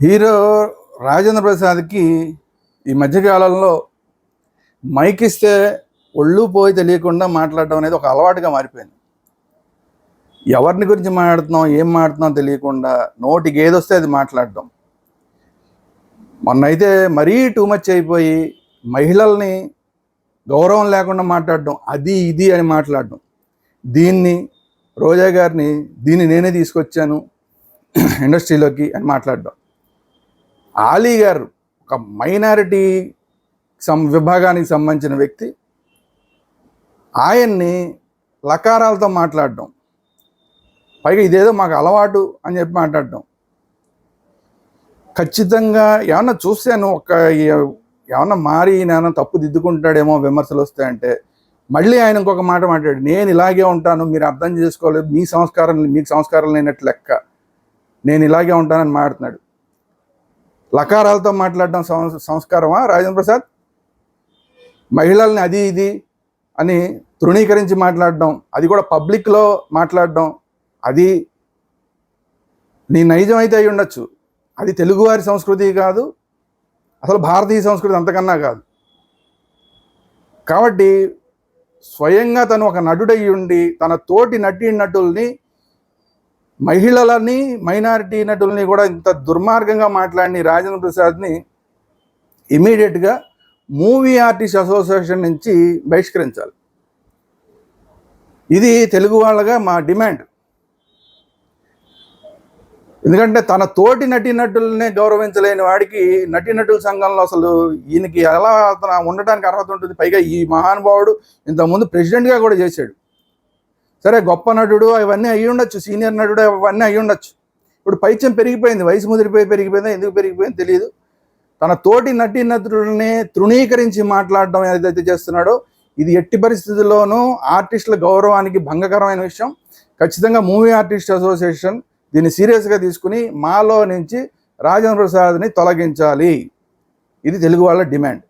Hero Rajendra ప్రసాద్కి ఈ మధ్యకాలంలో mic ఇస్తే ఒళ్ళు పోయి తెలియకుండా మాట్లాడడం అనేది ఒక అలవాటుగా మారిపోయింది. ఎవరిని గురించి మాట్లాడుతున్నాం, ఏం మాట్లాడుతున్నాం తెలియకుండా నోటికి ఏదొస్తే అది మాట్లాడడం. మొన్నైతే మరీ టూ మచ్ అయిపోయి మహిళల్ని గౌరవం లేకుండా మాట్లాడడం, అది ఇది అని మాట్లాడడం. దీన్ని రోజా గారిని నేనే తీసుకొచ్చాను ఇండస్ట్రీలోకి అని మాట్లాడడం. ఆలీ గారు ఒక మైనారిటీ విభాగానికి సంబంధించిన వ్యక్తి, ఆయన్ని లకారాలతో మాట్లాడడం, పైగా ఇదేదో మాకు అలవాటు అని చెప్పి మాట్లాడడం. ఖచ్చితంగా ఏమన్నా చూశాను, ఏమన్నా మారి నేను తప్పు దిద్దుకుంటాడేమో విమర్శలు వస్తాయంటే మళ్ళీ ఆయన ఇంకొక మాట మాట్లాడు, నేను ఇలాగే ఉంటాను, మీరు అర్థం చేసుకోలేదు, మీకు సంస్కారం లేనట్టు లెక్క, నేను ఇలాగే ఉంటానని మాట్లాడుతున్నాడు. లకారాలతో మాట్లాడడం సంస్కారమా రాజేంద్ర ప్రసాద్? మహిళల్ని అది ఇది అని తృణీకరించి మాట్లాడడం, అది కూడా పబ్లిక్లో మాట్లాడడం, అది నీ నైజం అయితే అయి ఉండొచ్చు, అది తెలుగువారి సంస్కృతి కాదు, అసలు భారతీయ సంస్కృతి అంతకన్నా కాదు. కాబట్టి స్వయంగా తను ఒక నటుడయి ఉండి తన తోటి నటుల్ని, మహిళలని, మైనారిటీ నటుల్ని కూడా ఇంత దుర్మార్గంగా మాట్లాడిన రాజేంద్ర ప్రసాద్ని ఇమీడియట్గా మూవీ ఆర్టిస్ట్ అసోసియేషన్ నుంచి బహిష్కరించాలి. ఇది తెలుగు వాళ్ళగా మా డిమాండ్. ఎందుకంటే తన తోటి నటులనే గౌరవించలేని వాడికి నటుల సంఘంలో అసలు ఈయనకి ఎలా ఉండటానికి అర్హత ఉంటుంది? పైగా ఈ మహానుభావుడు ఇంతకుముందు ప్రెసిడెంట్గా కూడా చేశాడు. సరే, గొప్ప నటుడు అవన్నీ అయ్యి ఉండొచ్చు, సీనియర్ నటుడు అవన్నీ అయ్యి ఉండొచ్చు. ఇప్పుడు పైత్యం పెరిగిపోయింది, వయసు ముదిరిపోయి పెరిగిపోయిందో ఎందుకు పెరిగిపోయిందో తెలియదు. తన తోటి నటుల్ని తృణీకరించి మాట్లాడడం ఏదైతే చేస్తున్నాడో ఇది ఎట్టి పరిస్థితుల్లోనూ ఆర్టిస్టుల గౌరవానికి భంగకరమైన విషయం. ఖచ్చితంగా మూవీ ఆర్టిస్ట్ అసోసియేషన్ దీన్ని సీరియస్గా తీసుకుని మాలో నుంచి రాజేంద్ర ప్రసాద్ని తొలగించాలి. ఇది తెలుగు వాళ్ళ డిమాండ్.